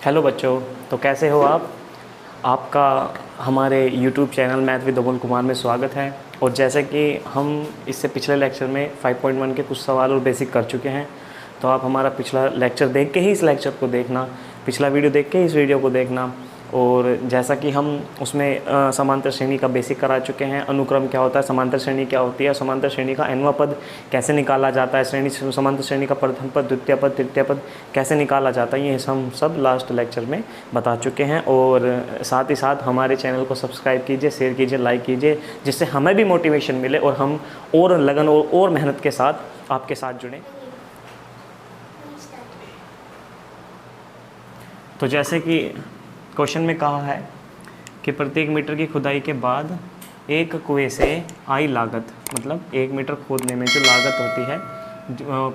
Hello बच्चों, तो कैसे हो आप? आपका हमारे YouTube channel math with Amol Kumar में स्वागत है। और जैसे कि हम इससे पिछले लेक्चर में 5.1 के कुछ सवाल और बेसिक कर चुके हैं, तो आप हमारा पिछला लेक्चर देख के ही इस लेक्चर को देखना, पिछला वीडियो देख के ही इस वीडियो को देखना। और जैसा कि हम उसमें समांतर श्रेणी का बेसिक करा चुके हैं, अनुक्रम क्या होता है, समांतर श्रेणी क्या होती है, समांतर श्रेणी का nवां पद कैसे निकाला जाता है, समांतर श्रेणी का प्रथम पद, द्वितीय पद, तृतीय पद कैसे निकाला जाता है, ये हम सब लास्ट लेक्चर में बता चुके हैं। और साथ ही साथ हमारे चैनल को सब्सक्राइब कीजिए, शेयर कीजिए, लाइक कीजिए, जिससे हमें भी मोटिवेशन मिले और हम और लगन और मेहनत के साथ आपके साथ जुड़ें। तो जैसे कि क्वेश्चन में कहा है कि प्रत्येक मीटर की खुदाई के बाद एक कुएं से आई लागत, मतलब 1 मीटर खोदने में जो लागत होती है,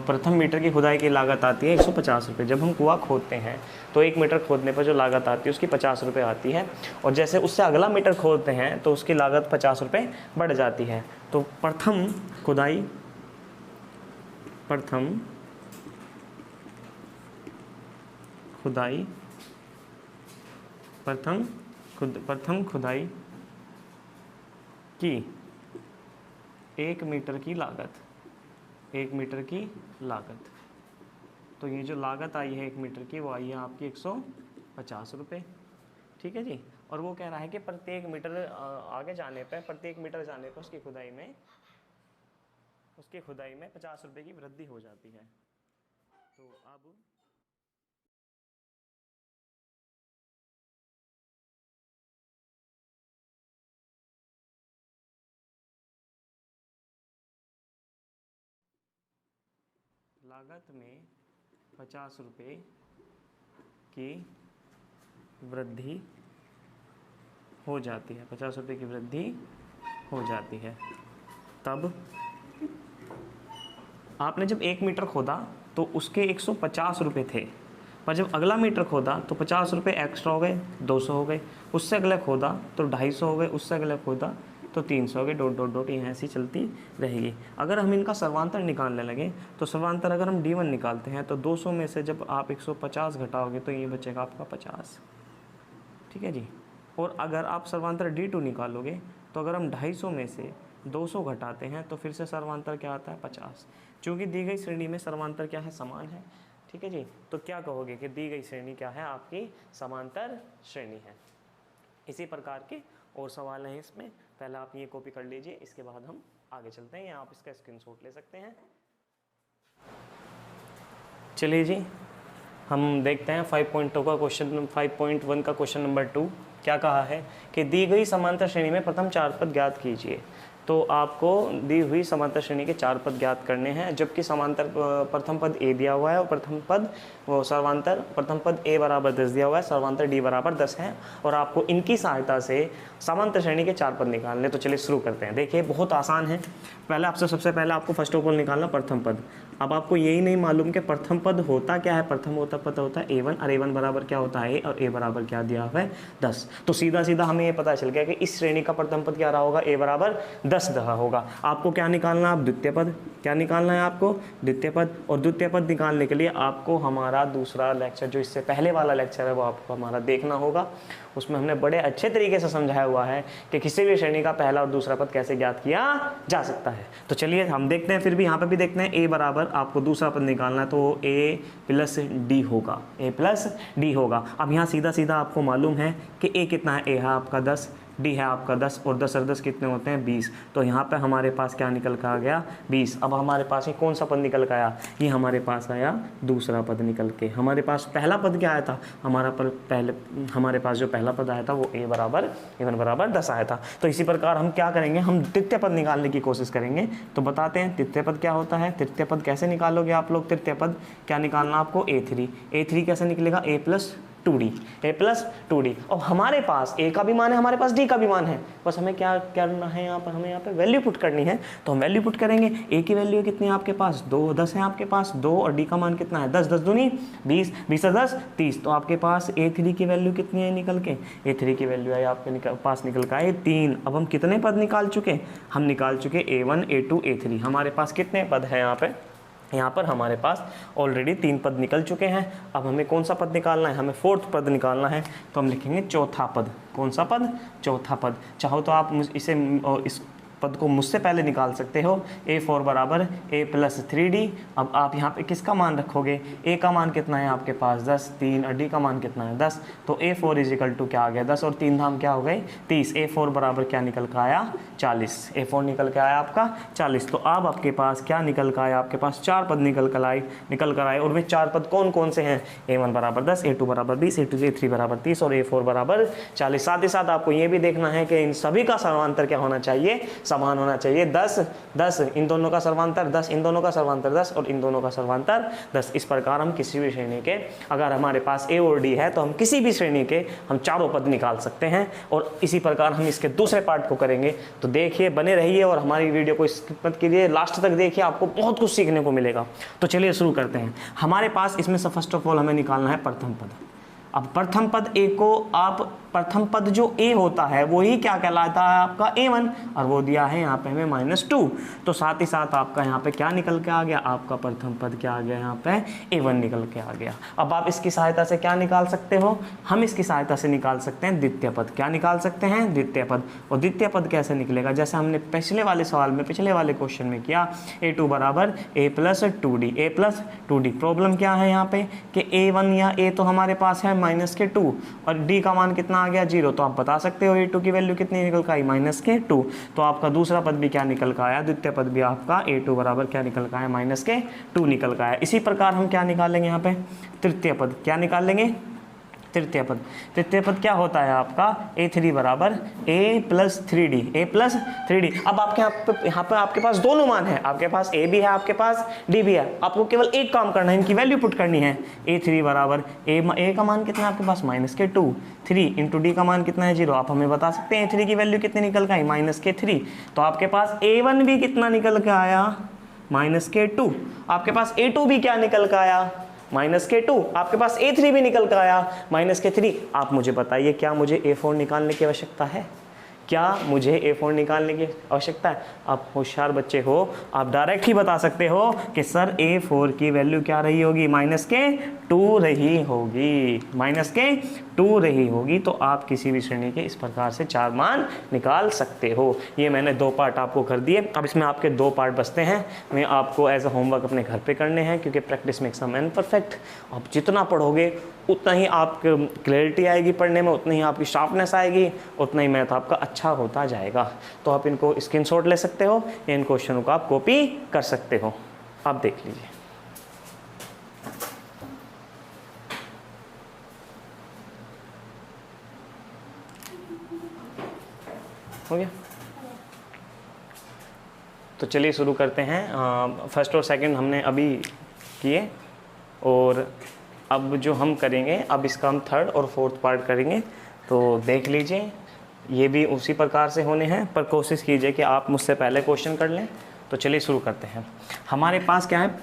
प्रथम मीटर की खुदाई की लागत आती है 150 रुपये। जब हम कुआं खोदते हैं तो 1 मीटर खोदने पर जो लागत आती है उसकी 50 रुपये आती है, और जैसे उससे अगला मीटर खोदते हैं तो उसकी लागत 50 रुपये बढ़ जाती है। तो प्रथम खुदाई प्रथम खुदाई की 1 मीटर की लागत, 1 मीटर की लागत, तो ये जो लागत आई है 1 मीटर की, वो आई है आपकी 150 रुपये। ठीक है जी। और वो कह रहा है कि प्रत्येक मीटर आगे जाने पर, प्रत्येक मीटर जाने पर उसकी खुदाई में 50 रुपये की वृद्धि हो जाती है। तो अब लागत में 50 रुपये की वृद्धि हो जाती है, 50 रुपये की वृद्धि हो जाती है। तब आपने जब 1 मीटर खोदा तो उसके 150 रुपये थे, पर जब अगला मीटर खोदा तो 50 रुपये एक्स्ट्रा हो गए, 200 हो गए। उससे अगले खोदा तो 250 हो गए, उससे अगले खोदा तो 300 हो गए, डॉट डॉट डॉट यहाँ ऐसी चलती रहेगी। अगर हम इनका सर्वांतर निकालने लगे तो सर्वांतर अगर हम D1 निकालते हैं तो 200 में से जब आप 150 घटाओगे तो ये बचेगा आपका 50। ठीक है जी। और अगर आप सर्वांतर D2 निकालोगे तो अगर हम 250 में से 200 घटाते हैं तो फिर से सर्वांतर क्या आता है, 50। चूँकि दी गई श्रेणी में सर्वांतर क्या है, समान है। ठीक है जी। तो क्या कहोगे कि दी गई श्रेणी क्या है, आपकी समांतर श्रेणी है। इसी प्रकार के और सवाल हैं इसमें, पहले आप ये कॉपी कर लीजिए, इसके बाद हम आगे चलते हैं, या आप इसका स्क्रीनशॉट ले सकते हैं। चलिए जी, हम देखते हैं 5.2 का क्वेश्चन, 5.1 का क्वेश्चन नंबर 2। क्या कहा है कि दी गई समांतर श्रेणी में प्रथम 4 पद ज्ञात कीजिए। तो आपको दी हुई समांतर श्रेणी के 4 पद ज्ञात करने हैं, जबकि समांतर प्रथम पद A दिया हुआ है और प्रथम पद A बराबर 10 दिया हुआ है, सर्वांतर D बराबर 10 है, और आपको इनकी सहायता से समांतर श्रेणी के 4 पद निकालने। तो चलिए शुरू करते हैं। देखिए बहुत आसान है। सबसे पहले आपको फर्स्ट ऑफ ऑल निकालना प्रथम पद। अब आपको यही नहीं मालूम कि प्रथम पद होता क्या है। प्रथम पद होता है A1, और A1 बराबर क्या होता है A, और A बराबर क्या दिया हुआ है 10। तो सीधा सीधा हमें ये पता चल गया कि इस श्रेणी का प्रथम पद क्या रहा होगा, A बराबर 10 रहा होगा। आपको क्या निकालना है, आप द्वितीय पद। क्या निकालना है आपको, द्वितीय पद। और द्वितीय पद निकालने के लिए आपको हमारा दूसरा लेक्चर, जो इससे पहले वाला लेक्चर है, वो आपको हमारा देखना होगा। उसमें हमने बड़े अच्छे तरीके से समझाया हुआ है कि किसी भी श्रेणी का पहला और दूसरा पद कैसे ज्ञात किया जा सकता है। तो चलिए हम देखते हैं, फिर भी यहाँ पे भी देखते हैं। A बराबर आपको दूसरा पद निकालना है, तो A प्लस D होगा, A प्लस D होगा। अब यहाँ सीधा सीधा आपको मालूम है कि A कितना है, A है आपका 10, D है आपका 10, और 10 और 10 कितने होते हैं, 20। तो यहाँ पे हमारे पास क्या निकल कर आ गया, 20। अब हमारे पास ये कौन सा पद निकल कर आया, ये हमारे पास आया दूसरा पद निकल के। हमारे पास पहला पद क्या आया था, हमारे पास जो पहला पद आया था वो A बराबर 10 आया था। तो इसी प्रकार हम क्या करेंगे, हम तृतीय पद निकालने की कोशिश करेंगे। तो बताते हैं तृतीय पद क्या होता है। तृतीय पद कैसे निकालोगे आप लोग, तृतीय पद क्या निकालना आपको, A3 कैसे निकलेगा, A प्लस 2D। और हमारे पास A का भी मान है, हमारे पास D का भी मान है, बस हमें क्या करना है, यहाँ पर हमें यहाँ पे वैल्यू पुट करनी है। तो हम वैल्यू पुट करेंगे। A की वैल्यू कितनी है आपके पास, 10 है आपके पास 2, और D का मान कितना है 10, 10 दूनी 20, 20 और 10 30। तो आपके पास A3 की वैल्यू कितनी है निकल के, A3 की वैल्यू है आपके पास निकल के आए 3। अब हम कितने पद निकाल चुके, हम निकाल चुके A1, A2, A3। हमारे पास कितने पद हैं यहाँ पे, यहाँ पर हमारे पास ऑलरेडी 3 पद निकल चुके हैं। अब हमें कौन सा पद निकालना है, हमें 4th पद निकालना है, तो हम लिखेंगे चौथा पद। कौन सा पद, चौथा पद। चाहो तो आप इसे इस पद को मुझसे पहले निकाल सकते हो, a4 बराबर a प्लस 3d। अब आप यहाँ पे किसका मान रखोगे, a का मान कितना है आपके पास 10, 3 और d का मान कितना है 10, तो a4 इजिकल टू क्या आ गया 10 और 3 धाम क्या हो गए 30। a4 बराबर क्या निकल कर आया 40, a4 निकल के आया आपका 40। तो अब आपके पास क्या निकल कर आया, आपके पास 4 पद निकल कर आए और वे 4 पद कौन कौन से हैं, a1 बराबर 10, a2 बराबर 20, a3 बराबर 30 और a4 बराबर 40। साथ ही साथ आपको ये भी देखना है कि इन सभी का सर्वांतर क्या होना चाहिए, समान होना चाहिए। 10 10 इन दोनों का सर्वांतर 10, इन दोनों का सर्वांतर 10 और इन दोनों का सर्वांतर 10। इस प्रकार हम किसी भी श्रेणी के, अगर हमारे पास ए और डी है तो हम किसी भी श्रेणी के हम चारों पद निकाल सकते हैं। और इसी प्रकार हम इसके दूसरे पार्ट को करेंगे। तो देखिए, बने रहिए और हमारी वीडियो को स्किप मत कीजिए, लास्ट तक देखिए, आपको बहुत कुछ सीखने को मिलेगा। तो चलिए शुरू करते हैं। हमारे पास इसमें से फर्स्ट ऑफ ऑल हमें निकालना है प्रथम पद। अब प्रथम पद ए को आप, प्रथम पद जो ए होता है वो ही क्या कहलाता है आपका a1, और वो दिया है यहाँ पे हमें -2। तो साथ ही साथ आपका यहाँ पे क्या निकल के आ गया, आपका प्रथम पद क्या आ गया, यहाँ पे a1 निकल के आ गया। अब आप इसकी सहायता से क्या निकाल सकते हो, हम इसकी सहायता से निकाल सकते हैं द्वितीय पद। क्या निकाल सकते हैं, द्वितीय पद। और द्वितीय पद कैसे निकलेगा, जैसे हमने पिछले वाले सवाल में, पिछले वाले क्वेश्चन में किया, a2 बराबर a प्लस 2d। प्रॉब्लम क्या है यहाँ पे कि a1 या a तो हमारे पास है -2 और d का मान कितना आ गया 0। तो आप बता सकते हो a2 की वैल्यू कितनी निकल कर आई -2। तो आपका दूसरा पद भी क्या निकल कर आया, द्वितीय पद भी आपका a2 बराबर क्या निकल कर आया -2 निकल कर आया। इसी प्रकार हम क्या निकालेंगे यहाँ पे, तृतीय पद। क्या निकालेंगे, तृतीय पद। तृतीय पद क्या होता है आपका, a3 बराबर a प्लस 3d। अब आपके यहाँ पे आपके पास दोनों मान है, आपके पास a भी है, आपके पास d भी है। आपको केवल एक काम करना है, इनकी वैल्यू पुट करनी है। a3 बराबर a का मान कितना है आपके पास -2, 3 इंटू d का मान कितना है 0। आप हमें बता सकते हैं a3 की वैल्यू कितनी निकल के आई -3। तो आपके पास a1 भी कितना निकल के आया -2। आपके पास a2 भी क्या निकल के आया -2। आपके पास a3 भी निकल कर आया -3। आप मुझे बताइए, क्या मुझे a4 निकालने की आवश्यकता है, क्या मुझे a4 निकालने की आवश्यकता है। आप होशियार बच्चे हो, आप डायरेक्ट ही बता सकते हो कि सर a4 की वैल्यू क्या रही होगी, -2 रही होगी, -2 रही होगी। तो आप किसी भी श्रेणी के इस प्रकार से 4 मान निकाल सकते हो। ये मैंने 2 पार्ट आपको कर दिए। अब इसमें आपके 2 पार्ट बचते हैं, मैं आपको एज अ होमवर्क अपने घर पे करने हैं, क्योंकि practice makes a man perfect. आप जितना पढ़ोगे उतना ही आप क्लैरिटी आएगी पढ़ने में, उतनी ही आपकी शार्पनेस आएगी, उतना ही मैथ आपका अच्छा होता जाएगा। तो आप इनको स्क्रीनशॉट ले सकते हो या इन क्वेश्चनों को आप कॉपी कर सकते हो। आप देख लीजिए। हो गया, तो चलिए शुरू करते हैं। फर्स्ट और सेकंड हमने अभी किए और अब जो हम करेंगे, अब इसका हम 3rd और 4th पार्ट करेंगे। तो देख लीजिए, ये भी उसी प्रकार से होने हैं, पर कोशिश कीजिए कि आप मुझसे पहले क्वेश्चन कर लें। तो चलिए शुरू करते हैं। हमारे पास क्या है,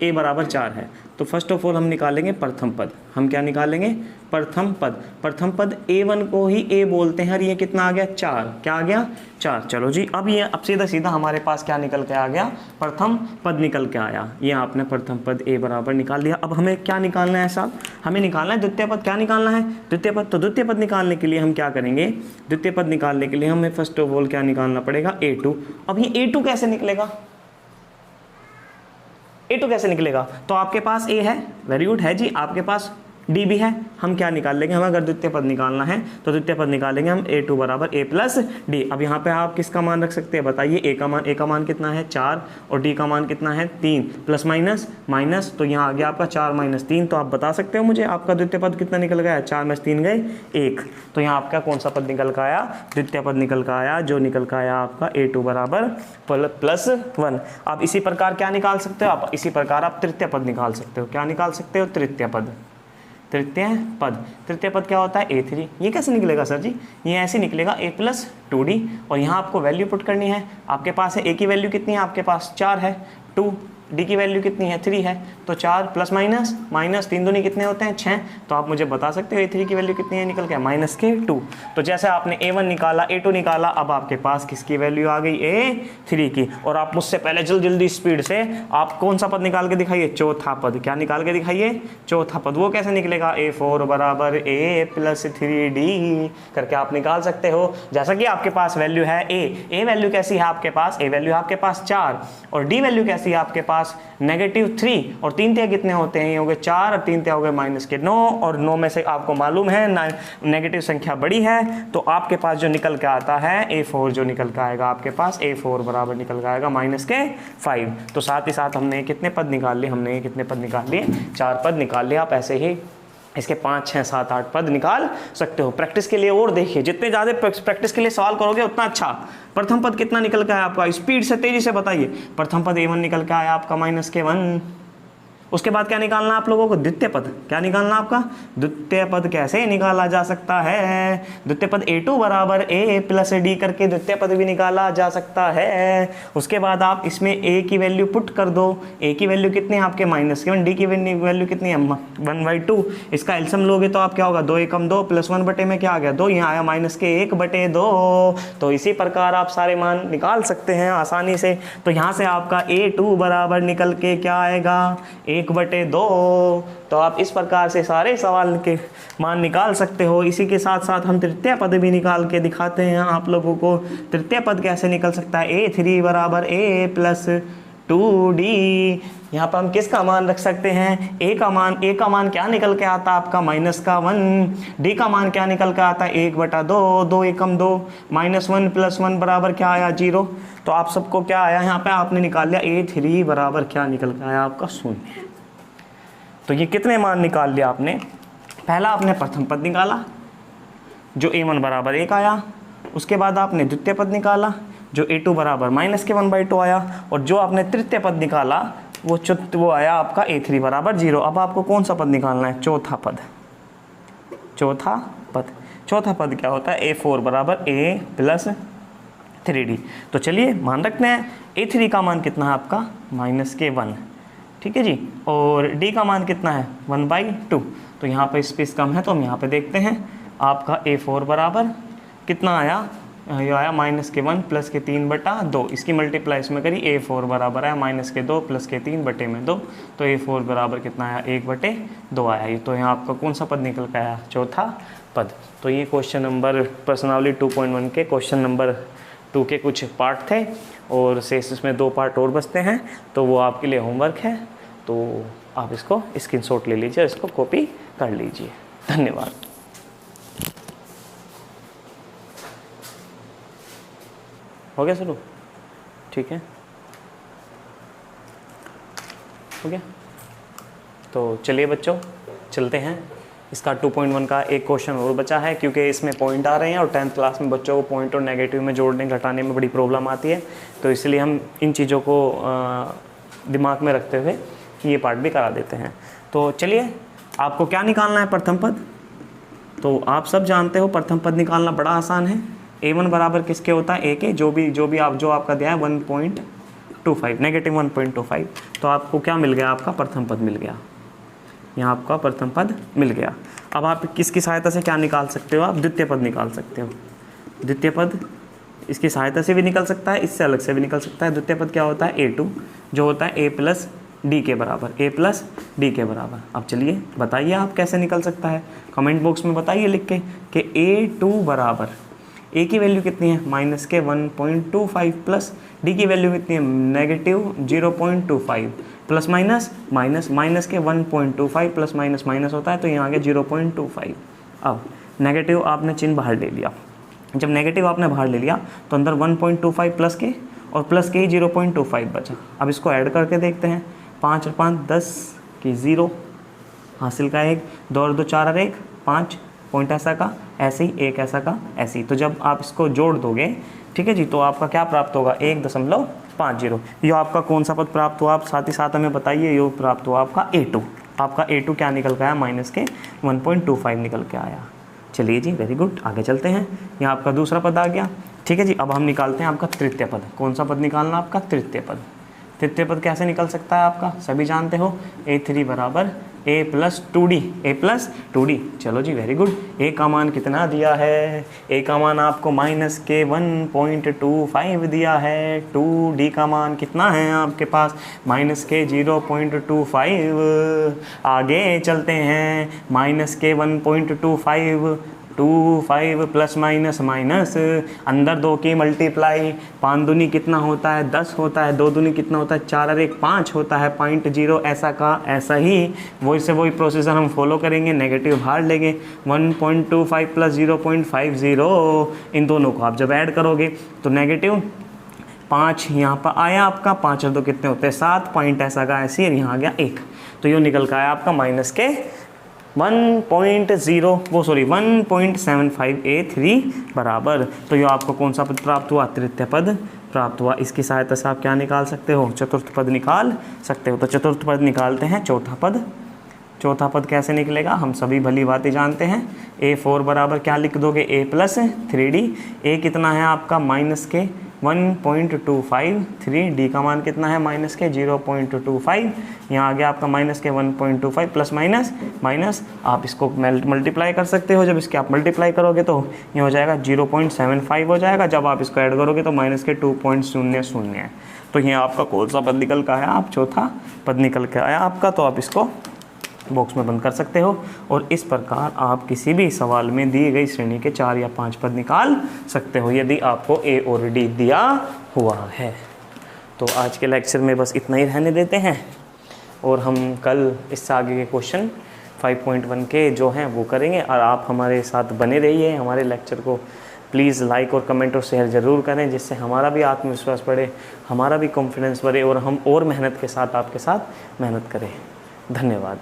a बराबर 4 है। तो फर्स्ट ऑफ ऑल हम निकालेंगे प्रथम पद। हम क्या निकालेंगे, प्रथम पद। प्रथम पद a1 को ही a बोलते हैं और ये कितना आ गया 4। क्या आ गया 4। चलो जी, अब ये अब सीधा सीधा हमारे पास क्या निकल के आ गया, प्रथम पद निकल के आया। ये आपने प्रथम पद a बराबर निकाल लिया। अब हमें क्या निकालना है साहब, हमें निकालना है द्वितीय पद। क्या निकालना है, द्वितीय पद। तो द्वितीय पद निकालने के लिए हम क्या करेंगे, द्वितीय पद निकालने के लिए हमें फर्स्ट ऑफ ऑल क्या निकालना पड़ेगा, a2। अब ये a2 कैसे निकलेगा, a2 कैसे निकलेगा, तो आपके पास a है, वेरी गुड है जी, आपके पास d भी है। हम क्या निकाल लेंगे, हमें अगर द्वितीय पद निकालना है तो द्वितीय पद निकालेंगे हम a2 बराबर a प्लस d। अब यहाँ पे आप किसका मान रख सकते हैं, बताइए। a का मान कितना है 4 और d का मान कितना है 3, प्लस माइनस, तो यहाँ आ गया आपका 4 - 3। तो आप बता सकते हो मुझे आपका द्वितीय पद कितना निकल गया, 4 - 3 गए 1। तो यहाँ आपका कौन सा पद निकल कर आया, द्वितीय पद निकल कर आया, जो निकल कर आया आपका a2 बराबर +1। आप इसी प्रकार क्या निकाल सकते हो, आप इसी प्रकार आप तृतीय पद निकाल सकते हो। क्या निकाल सकते हो, तृतीय पद। तृतीय पद क्या होता है, a3। ये कैसे निकलेगा सर जी, ये ऐसे निकलेगा a प्लस 2d। और यहाँ आपको वैल्यू पुट करनी है। आपके पास है a की वैल्यू कितनी है, आपके पास 4 है, 2 डी की वैल्यू कितनी है 3 है, तो 4 प्लस माइनस माइनस 3 दूनी कितने होते हैं 6, तो आप मुझे बता सकते हो A3 की वैल्यू कितनी है, निकल के माइनस के 2। तो जैसे आपने A1 निकाला A2 निकाला, अब आपके पास किसकी वैल्यू आ गई A3 की। और आप मुझसे पहले जल्दी स्पीड से आप कौन सा पद निकाल के दिखाइए, चौथा पद। क्या निकाल के दिखाइए, चौथा पद। वो कैसे निकलेगा, A4 बराबर A प्लस 3D करके आप निकाल सकते हो। जैसा कि आपके पास वैल्यू है A वैल्यू कैसी है आपके पास, A वैल्यू आपके पास 4 और D वैल्यू कैसी है आपके पास -3 और 3 तिया कितने होते हैं, ये हो गए 4 और 3 तिया हो गए -9 और 9 में से आपको मालूम है नेगेटिव संख्या बड़ी है, तो आपके पास जो निकल के आता है A4 जो निकल के आएगा आपके पास A4 बराबर निकल के आएगा -5। तो साथ ही साथ हमने कितने पद निकाल लिए, हमने कितने पद निकाल लिए, 4 पद निकाल लिए। आप ऐसे ही इसके 5, 6, 7, 8 पद निकाल सकते हो। प्रैक्टिस के लिए और देखिए, जितने ज़्यादा प्रैक्टिस के लिए सवाल करोगे उतना अच्छा। प्रथम पद कितना निकल के आया आपका, स्पीड से तेजी से बताइए। प्रथम पद A1 निकल के आया आपका -1। उसके बाद क्या निकालना आप लोगों को, द्वितीय पद। क्या निकालना आपका, द्वितीय पद कैसे निकाला जा सकता है, द्वितीय पद A2 बराबर A प्लस D करके द्वितीय पद भी निकाला जा सकता है। उसके बाद आप इसमें A की वैल्यू पुट कर दो, A की वैल्यू कितनी है आपके -1, D की वैल्यू कितनी है 1/2। इसका एलसीएम लोगे तो आप क्या होगा, 2 एकम 2 प्लस 1 बटे में क्या आ गया 2, यहाँ आया -1/2। तो इसी प्रकार आप सारे मान निकाल सकते हैं आसानी से। तो यहाँ से आपका A2 बराबर निकल के क्या आएगा 1/2। तो आप इस प्रकार से सारे सवाल के मान निकाल सकते हो। इसी के साथ साथ हम तृतीय पद भी निकाल के दिखाते हैं आप लोगों को। तृतीय पद कैसे निकल सकता है, A3 बराबर A प्लस 2D। यहाँ पर हम किसका मान रख सकते हैं, A का मान क्या निकल के आता है आपका -1। D का मान क्या निकल के आता है 1/2, 2 एकम 2, -1 प्लस 1 बराबर क्या आया 0। तो आप सबको क्या आया, यहाँ पे आपने निकाल लिया A3 बराबर क्या निकल के आया आपका 0। तो ये कितने मान निकाल लिया आपने, पहला आपने प्रथम पद निकाला जो A1 बराबर 1 आया, उसके बाद आपने द्वितीय पद निकाला जो A2 बराबर -1/2 आया, और जो आपने तृतीय पद निकाला वो आया आपका A3 बराबर 0। अब आपको कौन सा पद निकालना है, चौथा पद। चौथा पद क्या होता है, A4 बराबर A प्लस 3D। तो चलिए मान रखते हैं A3 का मान कितना है आपका -1, ठीक है जी, और D का मान कितना है 1/2। तो यहाँ पर स्पेस कम है तो हम यहाँ पे देखते हैं आपका A4 बराबर कितना आया, ये आया -1 प्लस के 3/2। इसकी मल्टीप्लाई इसमें करी, A4 बराबर आया -2 प्लस के 3/2। तो A4 बराबर कितना आया 1/2 आया। ये तो यहाँ आपका कौन सा पद निकल के आया, चौथा पद। तो ये क्वेश्चन नंबर प्रश्नावली 2.1 के क्वेश्चन नंबर 2 के कुछ पार्ट थे, और शेष इसमें 2 पार्ट और बचते हैं, तो वो आपके लिए होमवर्क है। तो आप इसको स्क्रीनशॉट ले लीजिए, इसको कॉपी कर लीजिए। धन्यवाद। हो गया शुरू, ठीक है, हो गया। तो चलिए बच्चों चलते हैं। इसका 2.1 का एक क्वेश्चन और बचा है, क्योंकि इसमें पॉइंट आ रहे हैं और 10th क्लास में बच्चों को पॉइंट और नेगेटिव में जोड़ने घटाने में बड़ी प्रॉब्लम आती है, तो इसलिए हम इन चीज़ों को दिमाग में रखते हुए ये पार्ट भी करा देते हैं। तो चलिए, आपको क्या निकालना है, प्रथम पद। तो आप सब जानते हो प्रथम पद निकालना बड़ा आसान है। A1 बराबर किसके होता है, A के, जो आपका दिया है 1.25 -1.25। तो आपको क्या मिल गया, आपका प्रथम पद मिल गया, यहाँ आपका प्रथम पद मिल गया। अब आप किसकी सहायता से क्या निकाल सकते हो, आप द्वितीय पद निकाल सकते हो। द्वितीय पद इसकी सहायता से भी निकल सकता है, इससे अलग से भी निकल सकता है। द्वितीय पद क्या होता है, A2 जो होता है A प्लस D के बराबर, A प्लस D के बराबर। अब चलिए बताइए आप कैसे निकल सकता है, कमेंट बॉक्स में बताइए लिख के कि A2 बराबर A की वैल्यू कितनी है -1.25 प्लस D की वैल्यू कितनी है -0.25 प्लस माइनस के 1.25 प्लस माइनस होता है, तो यहाँ आ गया 0.25। अब नेगेटिव आपने चिन्ह बाहर ले लिया, जब नेगेटिव आपने बाहर ले लिया तो अंदर 1.25 प्लस के और प्लस के ही 0.25 बचा। अब इसको ऐड करके देखते हैं, 5 और 5 10 की 0 हासिल का 1, 2 और 2 4 और 1 5 पॉइंट ऐसा का ऐसे ही, एक ऐसा का ऐसे ही। तो जब आप इसको जोड़ दोगे, ठीक है जी, तो आपका क्या प्राप्त होगा 1.50। ये आपका कौन सा पद प्राप्त हुआ, आप साथ ही साथ हमें बताइए। ये प्राप्त हुआ आपका A2। आपका A2 क्या निकल के आया, -1.25 निकल के आया। चलिए जी, वेरी गुड, आगे चलते हैं। यहाँ आपका दूसरा पद आ गया, ठीक है जी। अब हम निकालते हैं आपका तृतीय पद। कौन सा पद निकालना आपका, तृतीय पद। तृतीय पद कैसे निकल सकता है आपका, सभी जानते हो, A3 बराबर A plus 2D, A plus 2D। चलो जी, वेरी गुड। A का मान कितना दिया है, A का मान आपको -1.25 दिया है। 2D का मान कितना है आपके पास, -0.25। आगे चलते हैं, -1.25 प्लस माइनस माइनस, अंदर 2 की मल्टीप्लाई, 5 दूनी कितना होता है 10 होता है, 2 दूनी कितना होता है 4 और 1 5 होता है, 0.0 ऐसा का ऐसा ही वही से वही प्रोसीजर हम फॉलो करेंगे, नेगेटिव बाहर लेंगे। 1.25 प्लस 0.50, इन दोनों को आप जब ऐड करोगे तो नेगेटिव 5 यहाँ पर आया आपका, 5 और 2 कितने होते हैं 7, पॉइंट ऐसा का ऐसे, यहाँ आ गया 1, तो ये निकल का आया आपका -1.75 A3 बराबर। तो ये आपको कौन सा पद प्राप्त हुआ, तृतीय पद प्राप्त हुआ। इसकी सहायता से आप क्या निकाल सकते हो, चतुर्थ पद निकाल सकते हो। तो चतुर्थ पद निकालते हैं, चौथा पद। चौथा पद कैसे निकलेगा, हम सभी भली बातें जानते हैं। A4 बराबर क्या लिख दोगे, A प्लस 3D। A कितना है आपका -1.25, 3D का मान कितना है -0.25, यहाँ आ गया आपका -1.25 प्लस माइनस माइनस, आप इसको मल्टीप्लाई कर सकते हो। जब इसके आप मल्टीप्लाई करोगे तो ये हो जाएगा 0.75 हो जाएगा, जब आप इसको ऐड करोगे तो -2.00। तो ये आपका कौन सा पद निकल का है, आप चौथा पद निकल के आया आपका। तो आप इसको बॉक्स में बंद कर सकते हो, और इस प्रकार आप किसी भी सवाल में दी गई श्रेणी के 4 या 5 पद निकाल सकते हो, यदि आपको A और D दिया हुआ है। तो आज के लेक्चर में बस इतना ही रहने देते हैं, और हम कल इससे आगे के क्वेश्चन 5.1 के जो हैं वो करेंगे। और आप हमारे साथ बने रहिए, हमारे लेक्चर को प्लीज़ लाइक और कमेंट और शेयर ज़रूर करें, जिससे हमारा भी आत्मविश्वास बढ़े, हमारा भी कॉन्फिडेंस बढ़े, और हम और मेहनत के साथ आपके साथ मेहनत करें। धन्यवाद।